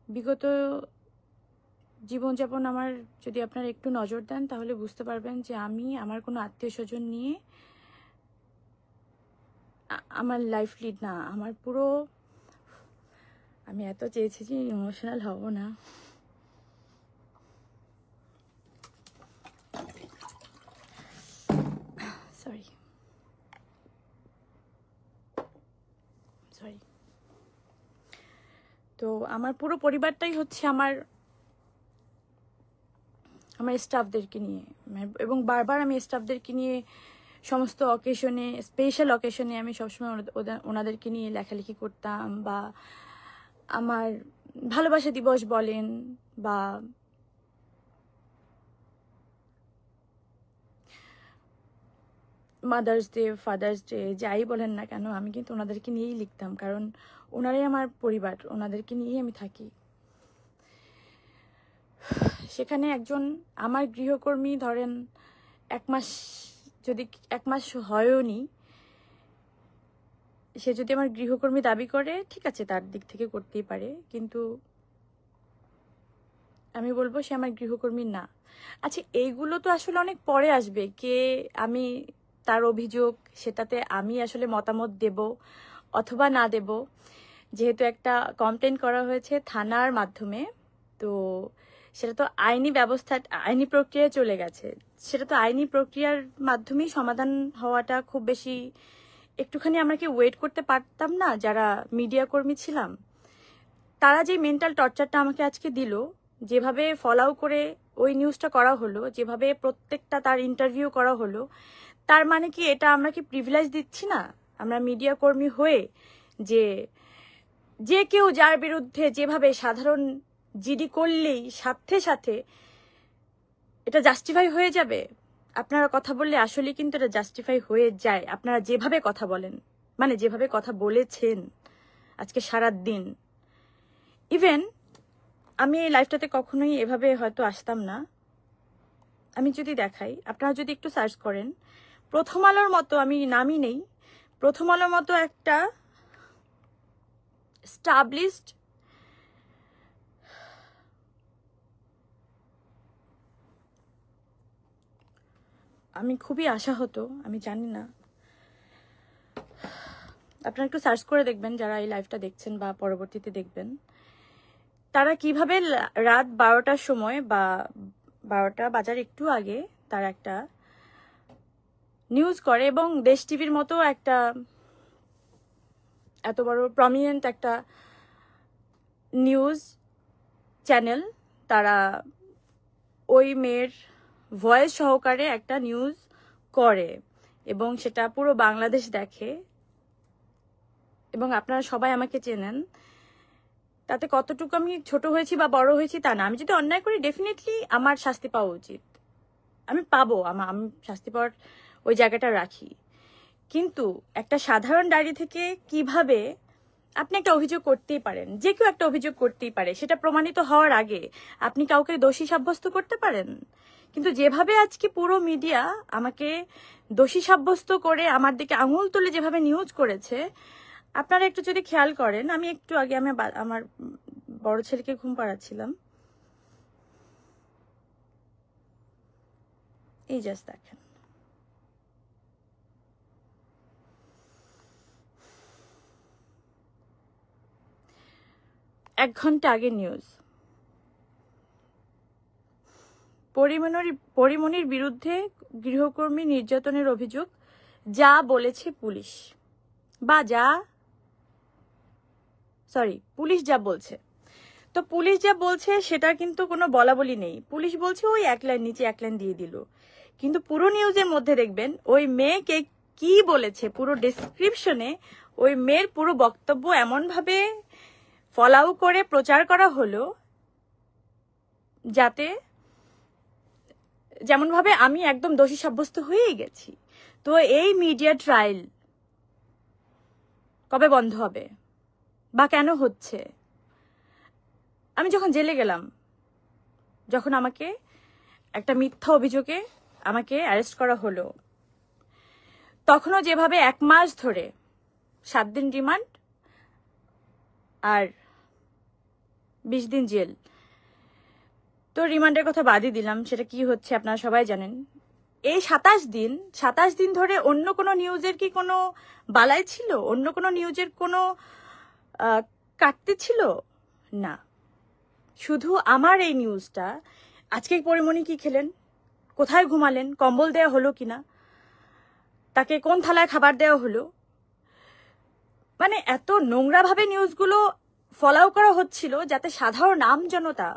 বিগত জীবনযাপন আমার যদি আপনারা একটু নজর দেন তাহলে বুঝতে পারবেন যে আমি আমার কোনো আত্মীয় স্বজন নিয়ে আমার লাইফ লিড না। আমার পুরো, আমি এত চেয়েছি যে ইমোশনাল হব না। Sorry sorry. তো আমার পুরো পরিবারটাই হচ্ছে আমার স্টাফদেরকে নিয়ে, এবং বারবার আমি স্টাফদেরকে নিয়ে সমস্ত অকেশনে, স্পেশাল অকেশনে আমি সবসময় ওনাদেরকে নিয়ে লেখালেখি করতাম, বা আমার ভালোবাসা দিবস বলেন বা মাদার্স ডে, ফাদার্স ডে, যাই বলেন না কেন, আমি কিন্তু ওনাদেরকে নিয়েই লিখতাম, কারণ ওনারাই আমার পরিবার, ওনাদেরকে নিয়েই আমি থাকি। সেখানে একজন আমার গৃহকর্মী ধরেন 1 মাস, যদি 1 মাস হয়ওনি, সে যদি আমার গৃহকর্মী দাবি করে, ঠিক আছে, তার দিক থেকে করতেই পারে, কিন্তু আমি বলবো সে আমার গৃহকর্মী না। আচ্ছা, এইগুলো তো আসলে অনেক পরে আসবে, কে আমি তার অভিযোগ, সেটাতে আমি আসলে মতামত দেব অথবা না দেব। যেহেতু একটা কমপ্লেন করা হয়েছে থানার মাধ্যমে, তো সেটা তো আইনি ব্যবস্থা, আইনি প্রক্রিয়ায় চলে গেছে। সেটা তো আইনি প্রক্রিয়ার মাধ্যমেই সমাধান হওয়াটা খুব বেশি, একটুখানি আমরা কি ওয়েট করতে পারতাম না? যারা মিডিয়া কর্মী ছিলাম, তারা যে মেন্টাল টর্চারটা আমাকে আজকে দিল, যেভাবে ফলো করে ওই নিউজটা করা হলো, যেভাবে প্রত্যেকটা তার ইন্টারভিউ করা হলো, তার মানে কি এটা আমরা কি প্রিভিলেজ দিচ্ছি না আমরা মিডিয়া কর্মী হয়ে, যে কেউ যার বিরুদ্ধে যেভাবে সাধারণ জিডি করলেই সাথে সাথে এটা জাস্টিফাই হয়ে যাবে? আপনারা কথা বললে আসলে কিন্তু এটা জাস্টিফাই হয়ে যায়, আপনারা যেভাবে কথা বলেন, মানে যেভাবে কথা বলেছেন আজকে সারা দিন। ইভেন আমি এই লাইফটাতে কখনোই এভাবে হয়তো আসতাম না। আমি যদি দেখাই, আপনারা যদি একটু সার্চ করেন, প্রথম আলোর মতো, আমি নামই নেই, প্রথম আলোর মতো একটা স্টাবলিশড আমি খুবই আশা হতো, আমি জানি না, আপনারা একটু সার্চ করে দেখবেন যারা এই লাইভটা দেখছেন বা পরবর্তীতে দেখবেন, তারা কিভাবে রাত 12টার সময় বা 12টা বাজার একটু আগে তারা একটা নিউজ করে, এবং দেশ টিভির মতো একটা এত বড় প্রমিনেন্ট একটা নিউজ চ্যানেল, তারা ওই মেয়ের ভয়েস সহকারে একটা নিউজ করে, এবং সেটা পুরো বাংলাদেশ দেখে, এবং আপনারা সবাই আমাকে চেনেন। তাতে কতটুকু আমি ছোট হয়েছি বা বড় হয়েছি তা না, আমি যদি অন্যায় করি ডেফিনেটলি আমার শাস্তি পাওয়া উচিত, আমি পাবো, আমি শাস্তি পাওয়ার ওই জায়গাটা রাখি। কিন্তু একটা সাধারণ ডায়েরি থেকে কিভাবে আপনি একটা অভিযোগ করতেই পারেন, যে কেউ একটা অভিযোগ করতেই পারে, সেটা প্রমাণিত হওয়ার আগে আপনি কাউকে দোষী সাব্যস্ত করতে পারেন। কিন্তু যেভাবে আজকে পুরো মিডিয়া আমাকে দোষী সাব্যস্ত করে আমার দিকে আঙুল তুলে যেভাবে নিউজ করেছে, আপনারা একটু যদি খেয়াল করেন, আমি একটু আগে আমার বড় ছেলেকে ঘুম পাড়াচ্ছিলাম, এই জাস্ট দেখেন, এক ঘন্টা আগে নিউজ, পরিমণির বিরুদ্ধে গৃহকর্মী নির্যাতনের অভিযোগ, যা বলেছে পুলিশ, বা পুলিশ যা বলছে। তো পুলিশ যা বলছে সেটা কিন্তু কোনো বলা বলি নেই, পুলিশ বলছে ওই 1 লাইন নিচে 1 লাইন দিয়ে দিল, কিন্তু পুরো নিউজের মধ্যে দেখবেন ওই মেয়েকে কি বলেছে, পুরো ডেসক্রিপশনে ওই মেয়ের পুরো বক্তব্য এমন ভাবে ফলো করে প্রচার করা হলো, যাতে যেমন ভাবে আমি একদম দোষী সাব্যস্ত হয়েই গেছি। তো এই মিডিয়া ট্রায়াল কবে বন্ধ হবে বা কেন হচ্ছে? আমি যখন জেলে গেলাম, যখন আমাকে একটা মিথ্যা অভিযোগে আমাকে অ্যারেস্ট করা হলো, তখনও যেভাবে 1 মাস ধরে 7 দিন রিমান্ড আর 20 দিন জেল। তো রিমান্ডের কথা বাদই দিলাম, সেটা কি হচ্ছে আপনারা সবাই জানেন। এই 27 দিন ধরে অন্য কোনো নিউজের কি কোনো বালাই ছিল? অন্য কোনো নিউজের কোনো কাটতে ছিল না, শুধু আমার এই নিউজটা। আজকে পরিমণি কি খেলেন, কোথায় ঘুমালেন, কম্বল দেওয়া হলো কিনা, তাকে কোন থালায় খাবার দেওয়া হলো, মানে এত নোংরাভাবে নিউজগুলো ফলো করা হচ্ছিল যাতে সাধারণ আমজনতা,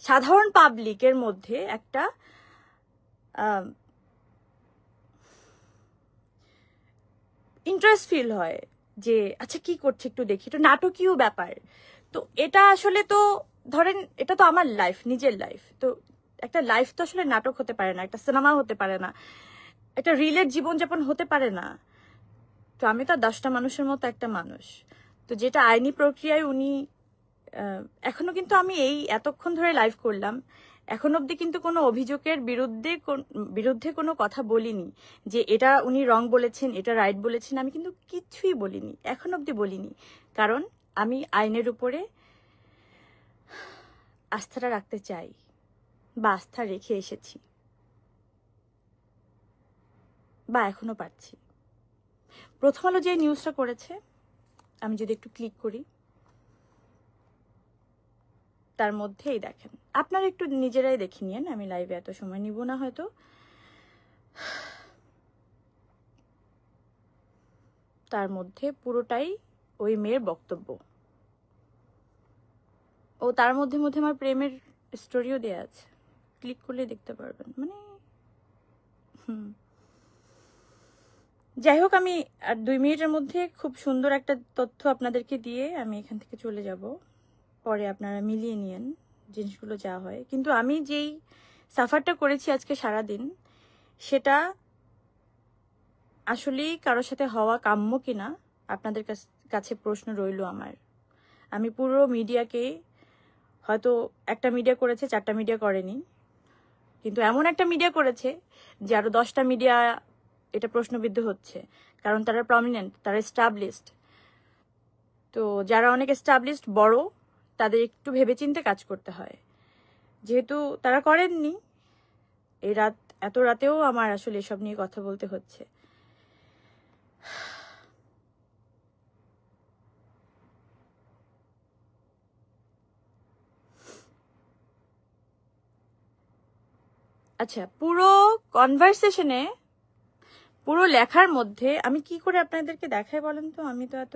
সাধারণ পাবলিকের মধ্যে একটা ইন্টারেস্ট ফিল হয় যে আচ্ছা কি করছে একটু দেখি, একটু নাটকীয় ব্যাপার। তো এটা আসলে তো ধরেন এটা তো আমার লাইফ, নিজের লাইফ। তো একটা লাইফ তো আসলে নাটক হতে পারে না, একটা সিনেমা হতে পারে না, একটা রিলের জীবনযাপন হতে পারে না। তো আমি তো 10টা মানুষের মতো একটা মানুষ। তো যেটা আইনি প্রক্রিয়ায় উনি এখনো কিন্তু আমি এই এতক্ষণ ধরে লাইভ করলাম, এখন অবধি কিন্তু কোনো অভিযোগের বিরুদ্ধে কোনো কথা বলিনি যে এটা উনি রং বলেছেন, এটা রাইট বলেছেন, আমি কিন্তু কিচ্ছুই বলিনি, এখন অবধি বলিনি। কারণ আমি আইনের উপরে আস্থাটা রাখতে চাই বা আস্থা রেখে এসেছি বা এখনো পাচ্ছি। প্রথম আলো যে নিউজটা করেছে, আমি যদি একটু ক্লিক করি, তার মধ্যেই দেখেন, আপনারা একটু নিজেরাই দেখে নিয়েন, আমি লাইভে এত সময় নিব না হয়তো। তার মধ্যে পুরোটাই ওই মেয়ের বক্তব্য, ও তার মধ্যে মধ্যে আমার প্রেমের স্টোরিও দেয়া আছে, ক্লিক করলে দেখতে পারবেন। মানে যাই হোক, আমি আর 2 মিনিটের মধ্যে খুব সুন্দর একটা তথ্য আপনাদেরকে দিয়ে আমি এখান থেকে চলে যাব, পরে আপনারা মিলিয়ে নিয়েন জিনিসগুলো যা হয়। কিন্তু আমি যেই সাফারটা করেছি আজকে সারাদিন, সেটা আসলেই কারোর সাথে হওয়া কাম্য কিনা আপনাদের কাছে প্রশ্ন রইল আমার। আমি পুরো মিডিয়াকে, হয়তো একটা মিডিয়া করেছে, 4টা মিডিয়া করেনি, কিন্তু এমন একটা মিডিয়া করেছে যে আরো 10টা মিডিয়া এটা প্রশ্নবিদ্ধ হচ্ছে, কারণ তারা প্রমিনেন্ট, তারা এস্টাবলিশড। তো যারা অনেক এস্টাবলিশড বড়, তাদের একটু ভেবেচিন্তে কাজ করতে হয়। যেহেতু তারা করেননি, এত রাতেও আমার আসলে এসব নিয়ে কথা বলতে হচ্ছে। আচ্ছা, পুরো কনভারসেশনে, পুরো লেখার মধ্যে আমি কি করে আপনাদেরকে দেখাই বলেন তো? আমি তো এত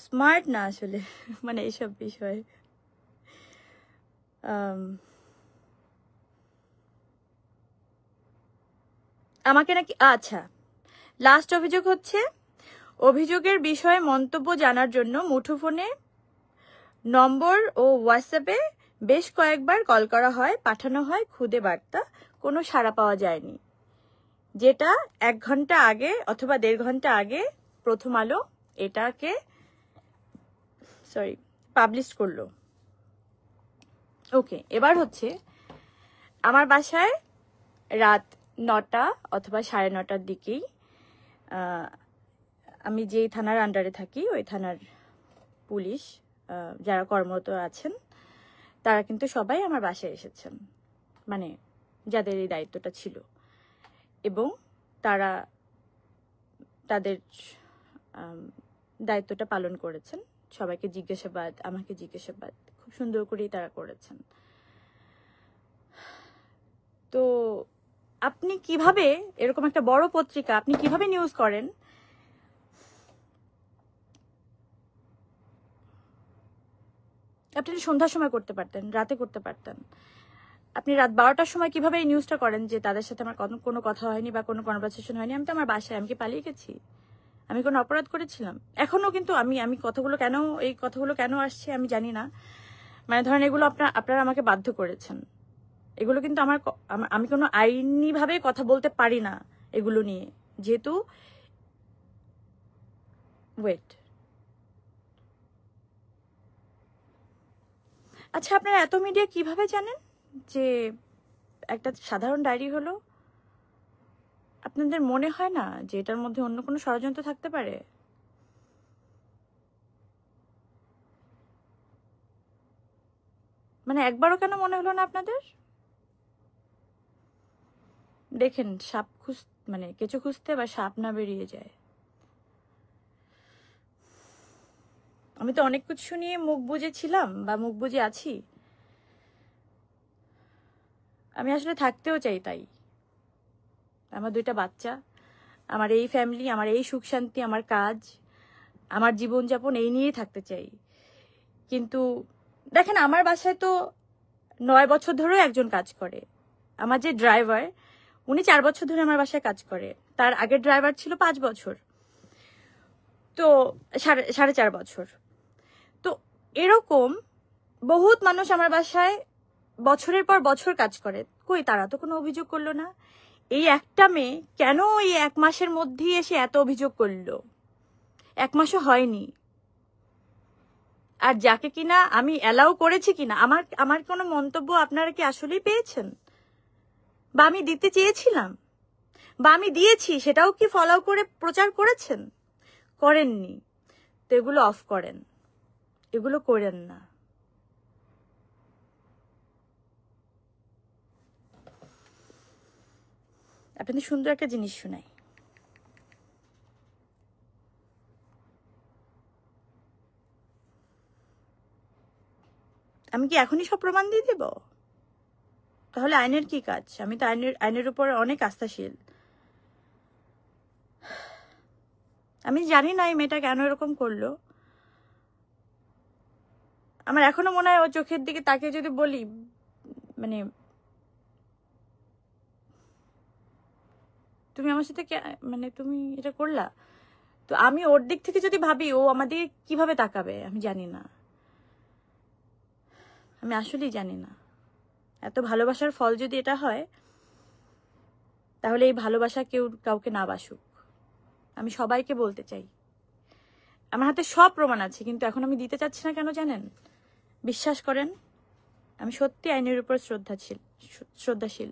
স্মার্ট না আসলে মানে এইসব বিষয়ে। আমাকে নাকি, আচ্ছা, লাস্ট অভিযোগ হচ্ছে, অভিযোগের বিষয়ে মন্তব্য জানার জন্য মুঠোফোনে নম্বর ও হোয়াটসঅ্যাপে বেশ কয়েকবার কল করা হয়, পাঠানো হয় খুদে বার্তা, কোনো সাড়া পাওয়া যায়নি। যেটা 1 ঘন্টা আগে অথবা 1.5 ঘন্টা আগে প্রথম আলো এটাকে পাবলিশ করলো। ওকে, এবার হচ্ছে আমার বাসায় রাত 9টা অথবা 9:30টার দিকেই, আমি যেই থানার আন্ডারে থাকি ওই থানার পুলিশ যারা কর্মরত আছেন তারা কিন্তু সবাই আমার বাসায় এসেছেন, মানে যাদের এই দায়িত্বটা ছিল, এবং তারা তাদের দায়িত্বটা পালন করেছেন। সবাইকে জিজ্ঞাসাবাদ, আমাকে জিজ্ঞাসাবাদ খুব সুন্দর করেই তারা করেছেন। তো আপনি কিভাবে, এরকম একটা বড় পত্রিকা আপনি কিভাবে নিউজ করেন? আপনি সন্ধ্যার সময় করতে পারতেন, রাতে করতে পারতেন। আপনি রাত 12টার সময় কিভাবে এই নিউজটা করেন যে তাদের সাথে আমার কোনো কথা হয়নি বা কোনো কনভারসেশন হয়নি? আমি তো আমার বাসায়, আমি কি পালিয়ে গেছি? আমি কোনো অপরাধ করেছিলাম? এখনো কিন্তু আমি এই কথাগুলো কেন আসছে আমি জানি না। মানে ধরেন এগুলো আপনারা আমাকে বাধ্য করেছেন। এগুলো কিন্তু আমি কোনো আইনিভাবে কথা বলতে পারি না এগুলো নিয়ে, যেহেতু আচ্ছা, আপনারা এত মিডিয়া কিভাবে জানেন যে একটা সাধারণ ডায়েরি হলো? আপনাদের মনে হয় না যে এটার মধ্যে অন্য কোনো ষড়যন্ত্র থাকতে পারে? মানে একবারও কেন মনে হলো না আপনাদের? দেখেন সাপ মানে কেঁচো খুঁজতে বা সাপ না বেরিয়ে যায়। আমি তো অনেক কিছু নিয়ে মুখ বুজেছিলাম বা মুখ বুজে আছি। আমি আসলে থাকতেও চাই তাই। আমার 2টা বাচ্চা, আমার এই ফ্যামিলি, আমার এই সুখ শান্তি, আমার কাজ, আমার জীবনযাপন এই নিয়েই থাকতে চাই। কিন্তু দেখেন আমার বাসায় তো 9 বছর ধরেও একজন কাজ করে। আমার যে ড্রাইভার উনি 4 বছর ধরে আমার বাসায় কাজ করে। তার আগের ড্রাইভার ছিল 5 বছর, তো 4.5 বছর। তো এরকম বহুত মানুষ আমার বাসায় বছরের পর বছর কাজ করে। কই তারা তো কোনো অভিযোগ করলো না। এই একটা মেয়ে কেন এই 1 মাসের মধ্যেই এসে এত অভিযোগ করলো? 1 মাসও হয়নি। আর যাকে কিনা আমি অ্যালাউ করেছি কিনা, আমার কোনো মন্তব্য আপনারা কি আসলেই পেয়েছেন? বা আমি দিতে চেয়েছিলাম, বা আমি দিয়েছি সেটাও কি ফলো করে প্রচার করেছেন? করেননি। তো এগুলো অফ করেন, এগুলো করেন না। আপনাদের সুন্দর একটা জিনিস শোনাই। আমি কি এখনই সব প্রমাণ দিয়ে দেব? তাহলে আইনের কি কাজ? আমি তো আইনের উপর অনেক আস্থাশীল। আমি জানি না এই মেয়েটা কেন এরকম করলো। আমার এখনো মনে হয় ওর চোখের দিকে তাকিয়ে যদি বলি, মানে তুমি আমার সাথে মানে তুমি এটা করলা, তো আমি ওর দিক থেকে যদি ভাবি ও আমাদের কিভাবে তাকাবে আমি জানি না। আমি আসলেই জানি না। এত ভালোবাসার ফল যদি এটা হয়, তাহলে এই ভালোবাসা কেউ কাউকে না বাসুক। আমি সবাইকে বলতে চাই, আমার হাতে সব প্রমাণ আছে, কিন্তু এখন আমি দিতে চাচ্ছি না। কেন জানেন? বিশ্বাস করেন, আমি সত্যি আইনের উপর শ্রদ্ধাশীল।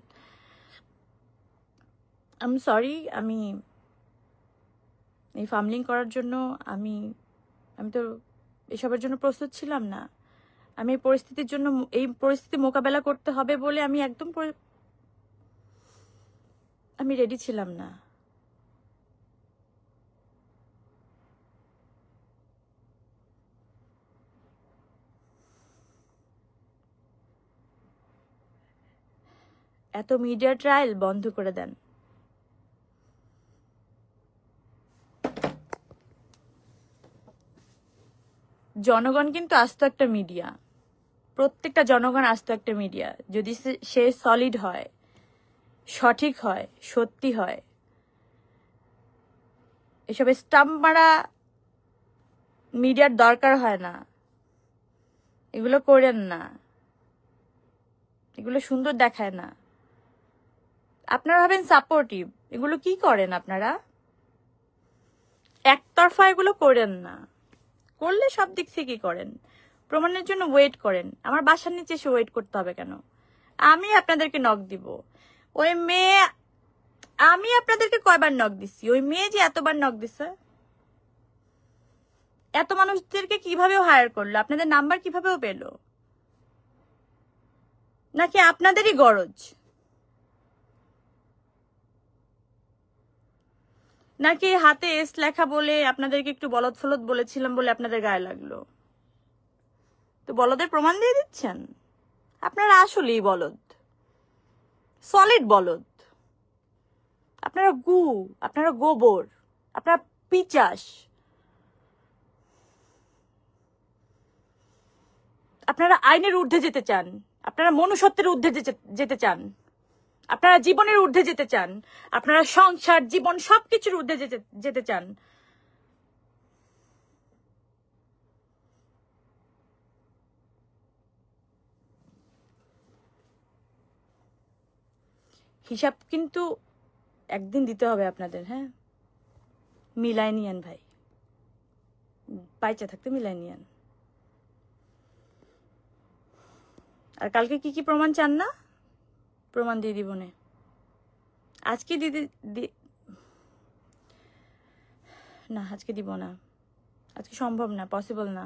আমি সরি, আমি এই ফার্মলিং করার জন্য আমি তো এসবের জন্য প্রস্তুত ছিলাম না। আমি এই পরিস্থিতি মোকাবেলা করতে হবে বলে আমি একদম আমি রেডি ছিলাম না। এত মিডিয়া ট্রায়াল বন্ধ করে দেন। জনগণ কিন্তু আস্ত একটা মিডিয়া, প্রত্যেকটা জনগণ আস্ত একটা মিডিয়া। যদি সে সলিড হয়, সঠিক হয়, সত্যি হয়, এসব স্টাম্প মারা মিডিয়ার দরকার হয় না। এগুলো করেন না, এগুলো সুন্দর দেখায় না। আপনারা ভাবেন সাপোর্টিভ, এগুলো কি করেন আপনারা? একতরফা এগুলো করেন না। করলে সব দিক থেকে করেন, প্রমাণের জন্য ওয়েট করেন। আমার বাসার নিচে এসে ওয়েট করতে হবে কেন? আমি আপনাদেরকে নক দিব। ওই মেয়ে, আমি আপনাদেরকে কয়বার নক দিছি? ওই মেয়ে যে এতবার নক দিছে, এত মানুষদেরকে কিভাবেও হায়ার করলো? আপনাদের নাম্বার কিভাবেও পেলো? নাকি আপনাদেরই গরজ? নাকি হাতে এস লেখা বলে আপনাদেরকে একটু বলদ ফলদ বলেছিলাম বলে আপনাদের গায়ে লাগলো? তো বলদের প্রমাণ দিয়ে দিচ্ছেন। আপনারা আসলেই বলদ, সলিড বলদ। আপনারা আপনারা গোবর, আপনারা পিচাস। আপনারা আইনের ঊর্ধ্বে যেতে চান, আপনারা মনুষ্যত্বের ঊর্ধ্বে যেতে চান, আপনারা জীবনের ঊর্ধ্বে যেতে চান, আপনারা সংসার, জীবন সবকিছুর ঊর্ধ্বে যেতে চান। হিসাব কিন্তু একদিন দিতে হবে আপনাদের। হ্যাঁ, মিলাই নিয়েন ভাই, বাইচা থাকতে মিলাই নিয়েন। আর কালকে কি কি প্রমাণ চান না? প্রমাণ দিয়ে দিব না আজকে, না আজকে দিব না, আজকে সম্ভব না, পসিবল না।